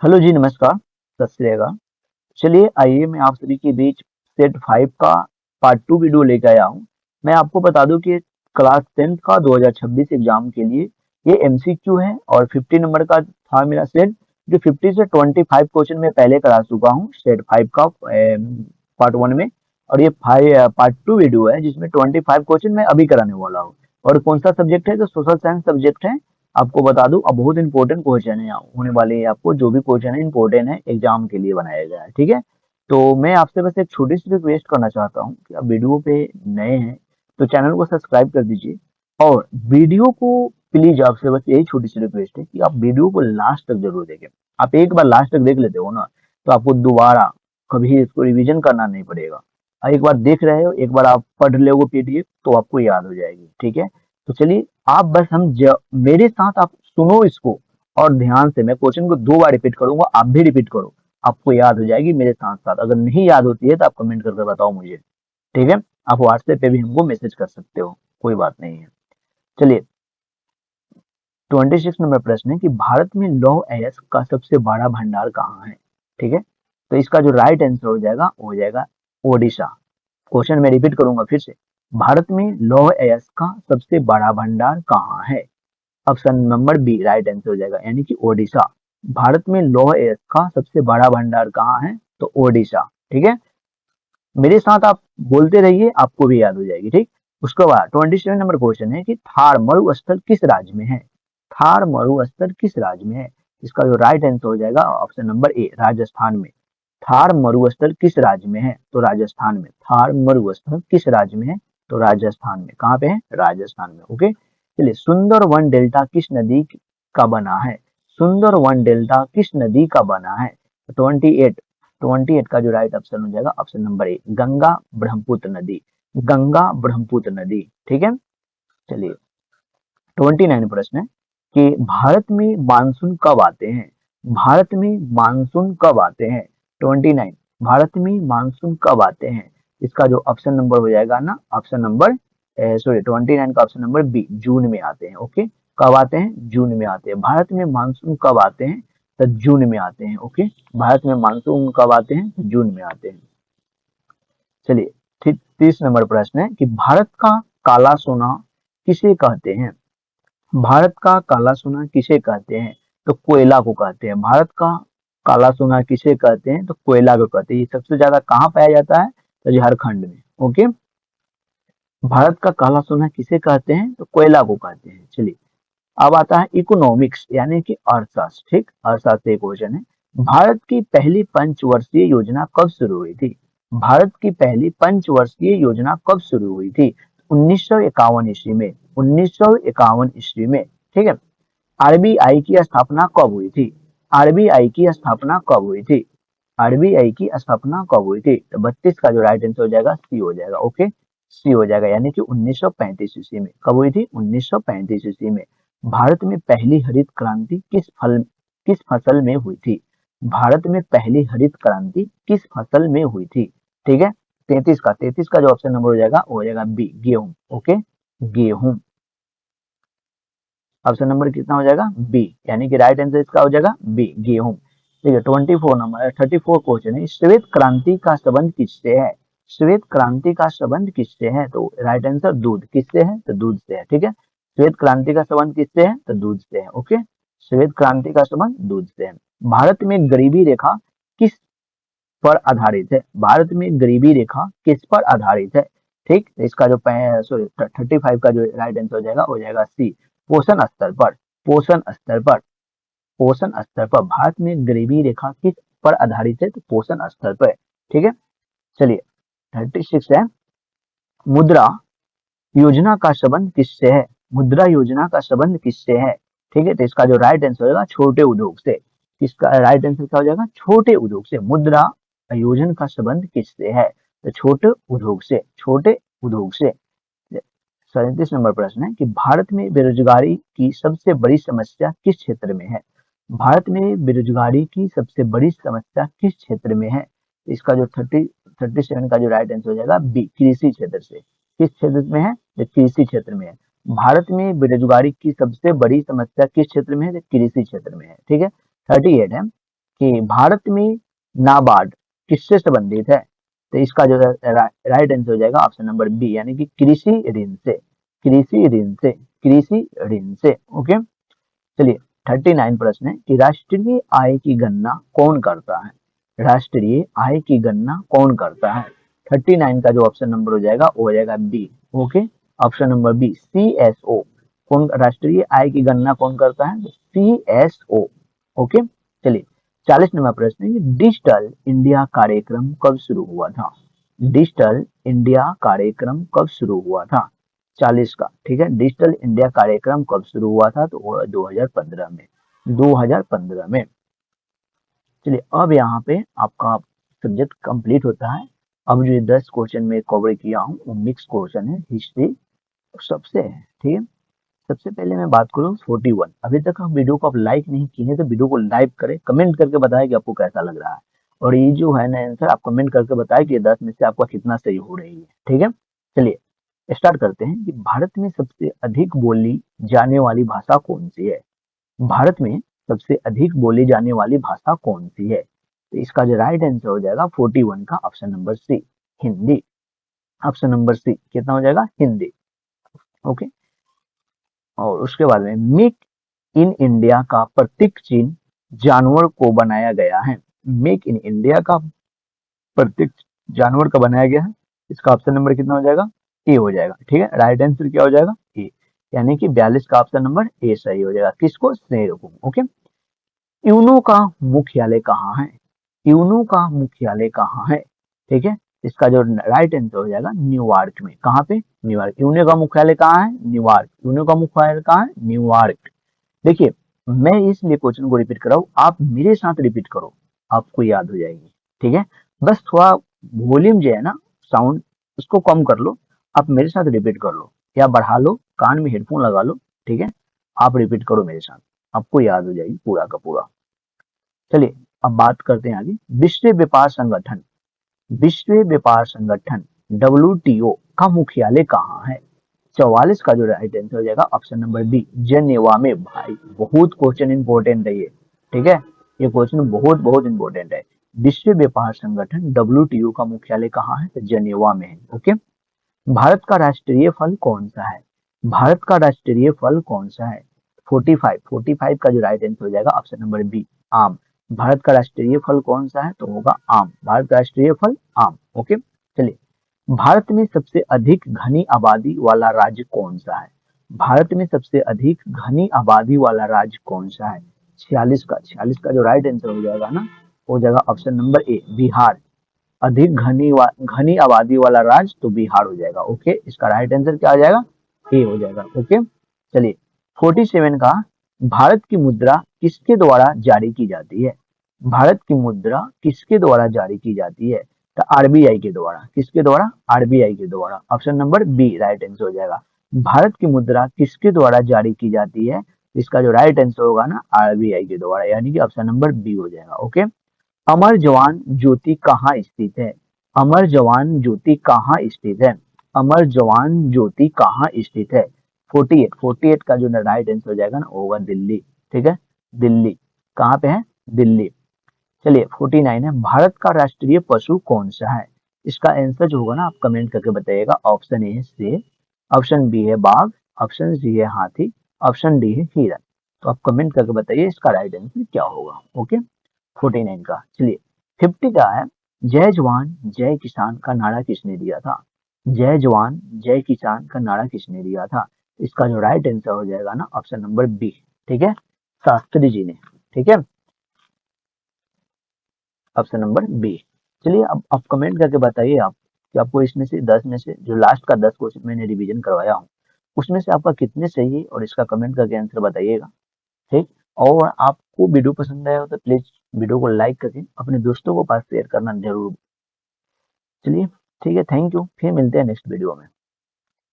Hello जी, नमस्कार, सत श्री अकाल। चलिए आइए मैं आप सभी के बीच सेट 5 का पार्ट 2 वीडियो लेकर आया हूँ। मैं आपको बता दूं कि क्लास 10th का 2026 एग्जाम के लिए ये एमसीक्यू है और 50 नंबर का था मेरा सेट, जो 50 से 25 क्वेश्चन मैं पहले करा चुका हूँ सेट 5 का पार्ट 1 में। और ये पार्ट 2 वीडियो है जिसमें 25 क्वेश्चन मैं अभी कराने वाला हूँ। और कौन सा सब्जेक्ट है? तो सोशल साइंस सब्जेक्ट है। आपको बता दूं, अब बहुत इंपॉर्टेंट क्वेश्चन है होने वाले हैं। आपको जो भी क्वेश्चन है इंपॉर्टेंट है, एग्जाम के लिए बनाया गया है, ठीक है। तो मैं आपसे बस एक छोटी सी रिक्वेस्ट करना चाहता हूँ कि आप वीडियो पे नए हैं तो चैनल को सब्सक्राइब कर दीजिए। और वीडियो को प्लीज, आपसे बस यही छोटी सी रिक्वेस्ट है कि आप वीडियो को लास्ट तक जरूर देखें। आप एक बार लास्ट तक देख लेते हो ना, तो आपको दोबारा कभी इसको रिवीजन करना नहीं पड़ेगा। एक बार देख रहे हो, एक बार आप पढ़ लोगे पीडीएफ तो आपको याद हो जाएगी, ठीक है। तो चलिए, आप बस मेरे साथ आप सुनो इसको, और ध्यान से मैं क्वेश्चन को 2 बार रिपीट करूंगा, आप भी रिपीट करो। आपको याद हो जाएगी मेरे साथ साथ। अगर नहीं याद होती है तो आप कमेंट करके बताओ मुझे, ठीक है। आप व्हाट्सएप पे भी हमको मैसेज कर सकते हो, कोई बात नहीं है। चलिए, 26 नंबर प्रश्न है कि भारत में लौह अयस्क का सबसे बड़ा भंडार कहाँ है? ठीक है। तो इसका जो राइट आंसर हो जाएगा वो हो जाएगा ओडिशा। क्वेश्चन मैं रिपीट करूंगा फिर से। भारत में लौह अयस्क का सबसे बड़ा भंडार कहाँ है? Option number B right answer हो जाएगा, यानी कि ओडिशा। भारत में लौह अयस्क का सबसे बड़ा भंडार कहाँ है? तो ओडिशा, ठीक है। मेरे साथ आप बोलते रहिए, आपको भी याद हो जाएगी, ठीक। उसके बाद 27 नंबर क्वेश्चन है कि थार मरुस्थल किस राज्य में है? थार मरुस्थल किस राज्य में है? इसका जो राइट आंसर हो जाएगा ऑप्शन नंबर ए राजस्थान में। थार मरुस्थल किस राज्य में है? तो राजस्थान में। थार मरुस्थल किस राज्य में है? तो राजस्थान में। कहाँ पे है? राजस्थान में, ओके। चलिए, सुंदर वन डेल्टा किस नदी का बना है? सुंदर वन डेल्टा किस नदी का बना है? 28 का जो राइट ऑप्शन हो जाएगा option number A Ganga Brahmaputra नदी। गंगा ब्रह्मपुत्र नदी, ठीक है। चलिए, 29 प्रश्न है कि भारत में मानसून कब आते हैं? भारत में मानसून कब आते हैं? 29, भारत में मानसून कब आते हैं? इसका जो ऑप्शन नंबर हो जाएगा ना, ऑप्शन नंबर 29 का ऑप्शन नंबर बी जून में आते हैं, ओके। कब आते हैं? जून में आते हैं। भारत में मानसून कब आते हैं? तो जून में आते हैं, ओके। भारत में मानसून कब आते हैं? तो जून में आते हैं। चलिए, 30 नंबर प्रश्न है कि भारत का काला सोना किसे कहते हैं? भारत का काला सोना किसे कहते हैं? तो कोयला को कहते हैं। भारत का काला सोना किसे कहते हैं? तो कोयला को कहते हैं। ये सबसे ज्यादा कहाँ पाया जाता है? तो झारखंड में, ओके। भारत का काला सोना किसे कहते हैं? तो कोयला को कहते हैं। चलिए, अब आता है इकोनॉमिक्स यानी कि अर्थशास्त्र, ठीक। अर्थशास्त्र क्वेश्चन है, भारत की पहली पंचवर्षीय योजना कब शुरू हुई थी? भारत की पहली पंचवर्षीय योजना कब शुरू हुई थी? 1951 ईस्वी में। 1951 ईस्वी में, ठीक है। आरबीआई की स्थापना कब हुई थी? आरबीआई की स्थापना कब हुई थी? आरबीआई की स्थापना कब हुई थी? तो 32 का जो राइट आंसर हो जाएगा सी हो जाएगा, ओके। सी हो जाएगा, यानी कि 1935 ईस्वी में। कब हुई थी? 1935 ईस्वी में। भारत में पहली हरित क्रांति किस फसल में हुई थी? भारत में पहली हरित क्रांति किस फसल में हुई थी? ठीक है। 33 का जो ऑप्शन नंबर हो जाएगा वो हो जाएगा बी गेहूं, ओके। गेहूं। ऑप्शन नंबर कितना हो जाएगा? बी, यानी कि राइट आंसर इसका हो जाएगा बी गेहूं। ठीक है। 34 क्वेश्चन है, श्वेत क्रांति का संबंध किससे है? श्वेत क्रांति का संबंध किससे है? तो राइट आंसर दूध। किससे है? तो दूध से है, ठीक है। श्वेत क्रांति का संबंध किससे है? तो दूध से है, ओके। श्वेत क्रांति का संबंध दूध से है। भारत में गरीबी रेखा किस पर आधारित है? भारत में गरीबी रेखा किस पर आधारित है? ठीक। तो इसका जो सॉरी 35 का जो राइट आंसर हो जाएगा सी पोषण स्तर पर। पोषण स्तर पर। पोषण स्तर पर भारत में गरीबी रेखा किस पर आधारित है? तो पोषण स्तर पर, ठीक है। चलिए, 36 है, मुद्रा योजना का संबंध किससे है? मुद्रा योजना का संबंध किससे है? ठीक है। तो इसका जो राइट आंसर होगा छोटे उद्योग से। इसका राइट आंसर क्या हो जाएगा? छोटे उद्योग से। मुद्रा योजना का संबंध किससे है? तो छोटे उद्योग से। छोटे उद्योग से। 37 नंबर प्रश्न है कि भारत में बेरोजगारी की सबसे बड़ी समस्या किस क्षेत्र में है? भारत में बेरोजगारी की सबसे बड़ी समस्या किस क्षेत्र में है? इसका जो 37 का जो राइट आंसर हो जाएगा बी कृषि क्षेत्र से। किस क्षेत्र में है? तो कृषि क्षेत्र में है। भारत में बेरोजगारी की सबसे बड़ी समस्या किस क्षेत्र में है? तो कृषि क्षेत्र में है, ठीक है। 38 है कि भारत में नाबार्ड किससे संबंधित है? तो इसका जो राइट आंसर हो जाएगा ऑप्शन नंबर बी, यानी कि कृषि ऋण से, कृषि ऋण से, कृषि ऋण से। ओके, चलिए 39 प्रश्न है कि राष्ट्रीय आय की गणना कौन करता है? राष्ट्रीय आय की गणना कौन करता है? 39 का जो ऑप्शन नंबर हो जाएगा वो हो जाएगा B. Okay, option number B, CSO। कौन राष्ट्रीय आय की गणना कौन करता है? CSO। ओके, चलिए 40 नंबर प्रश्न है, डिजिटल इंडिया कार्यक्रम कब शुरू हुआ था? डिजिटल इंडिया कार्यक्रम कब शुरू हुआ था? 40 का, ठीक है। डिजिटल इंडिया कार्यक्रम कब शुरू हुआ था? तो वो 2015 में, 2015 में। चलिए अब यहाँ पे आपका सब्जेक्ट कंप्लीट होता है। अब जो 10 क्वेश्चन में कवर किया हूँ वो मिक्स क्वेश्चन है, हिस्ट्री सबसे है, ठीक है। सबसे पहले मैं बात करूँ 41। अभी तक हम वीडियो को आप लाइक नहीं किए हैं तो वीडियो को लाइक करें, कमेंट करके बताएं कि आपको कैसा लग रहा है। और ये जो है ना आंसर आप कमेंट करके बताएं कि 10 में से आपका कितना सही हो रही है, ठीक है। चलिए स्टार्ट करते हैं कि भारत में सबसे अधिक बोली जाने वाली भाषा कौन सी है? भारत में सबसे अधिक बोली जाने वाली भाषा कौन सी है? तो इसका जो राइट आंसर हो जाएगा 41 का option number C, Hindi. Option number C कितना हो जाएगा? हिंदी। ओके, और उसके बाद में मेक इन इंडिया का प्रतीक चिन्ह जानवर को बनाया गया है। मेक इन इंडिया का प्रतीक जानवर का बनाया गया है। इसका ऑप्शन नंबर कितना हो जाएगा? ए हो जाएगा, ठीक है। राइट आंसर क्या हो जाएगा? ए, यानी कि 42 का ऑप्शन नंबर ए सही हो जाएगा। किसको? शेर को। ओके, यूनो का मुख्यालय कहाँ है? यूनो का मुख्यालय कहाँ है? ठीक है, इसका जो राइट आंसर हो जाएगा न्यूयॉर्क में। कहाँ पे? न्यूयॉर्क। यूनो का मुख्यालय कहाँ है? न्यूयॉर्क। यूनो का मुख्यालय कहाँ है? न्यूयॉर्क। देखिए मैं इसलिए क्वेश्चन को रिपीट कर रहा हूँ, आप मेरे साथ रिपीट करो, आपको याद हो जाएगी, ठीक है। बस थोड़ा वॉल्यूम जो है ना, साउंड, उसको कम कर लो। आप मेरे साथ रिपीट कर लो या बढ़ा लो, कान में हेडफोन लगा लो, ठीक है। आप रिपीट करो मेरे साथ, आपको याद हो जाएगी पूरा का पूरा। चलिए अब बात करते हैं आगे। विश्व व्यापार संगठन, विश्व व्यापार संगठन WTO का मुख्यालय कहाँ है? 44 का जो राइट आंसर हो जाएगा ऑप्शन नंबर बी, जेनेवा में। भाई बहुत क्वेश्चन इंपॉर्टेंट है ये, ठीक है। ये क्वेश्चन बहुत बहुत इंपॉर्टेंट है। विश्व व्यापार संगठन WTO का मुख्यालय कहाँ है? तो जेनेवा में है। ओके, भारत का राष्ट्रीय फल कौन सा है? भारत का राष्ट्रीय फल कौन सा है? 45 का जो राइट आंसर हो जाएगा ऑप्शन नंबर बी, आम। भारत का राष्ट्रीय फल कौन सा है? तो होगा आम। भारत का राष्ट्रीय फल आम। ओके, चलिए भारत में सबसे अधिक घनी आबादी वाला राज्य कौन सा है? भारत में सबसे अधिक घनी आबादी वाला राज्य कौन सा है? 46 का जो राइट आंसर हो जाएगा ना, हो जाएगा ऑप्शन नंबर ए, बिहार। अधिक घनी आबादी वाला राज्य तो बिहार हो जाएगा। ओके, इसका राइट आंसर क्या हो जाएगा? ए हो जाएगा। ओके, चलिए 47 का, भारत की मुद्रा किसके द्वारा जारी की जाती है? भारत की मुद्रा किसके द्वारा जारी की जाती है? तो RBI के द्वारा। किसके द्वारा? RBI के द्वारा। Option number B right answer हो जाएगा। भारत की मुद्रा किसके द्वारा जारी की जाती है? इसका जो राइट आंसर होगा ना, RBI के द्वारा, यानी कि ऑप्शन नंबर बी हो जाएगा। ओके, अमर जवान ज्योति कहाँ स्थित है? अमर जवान ज्योति कहाँ स्थित है? अमर जवान ज्योति कहाँ स्थित है? 48 का जो राइट आंसर हो जाएगा ना, वो होगा दिल्ली, ठीक है। दिल्ली कहाँ पे है? दिल्ली। चलिए 49 है, भारत का राष्ट्रीय पशु कौन सा है? इसका आंसर जो होगा ना, आप कमेंट करके बताइएगा। ऑप्शन ए है शेर, ऑप्शन बी है बाघ, ऑप्शन सी है हाथी, ऑप्शन डी है हिरन। तो आप कमेंट करके बताइए इसका राइट आंसर क्या होगा। ओके, 49 का। चलिए 50 का है, जय जवान जय किसान का नारा किसने दिया था? जय जवान जय किसान का नारा किसने दिया था? इसका जो राइट आंसर हो जाएगा ना, ऑप्शन नंबर बी, ठीक है, शास्त्री जी ने, ठीक है। Option number B. चलिए अब आप कमेंट करके बताइए आप कि आपको इसमें से 10 में से जो लास्ट का 10 क्वेश्चन मैंने रिवीजन करवाया हूँ, उसमें से आपका कितने सही है, और इसका कमेंट करके आंसर बताइएगा, ठीक। और आपको वीडियो पसंद आया हो तो प्लीज वीडियो को लाइक करके अपने दोस्तों को पास शेयर करना जरूर। चलिए ठीक है, थैंक यू, फिर मिलते हैं नेक्स्ट वीडियो में।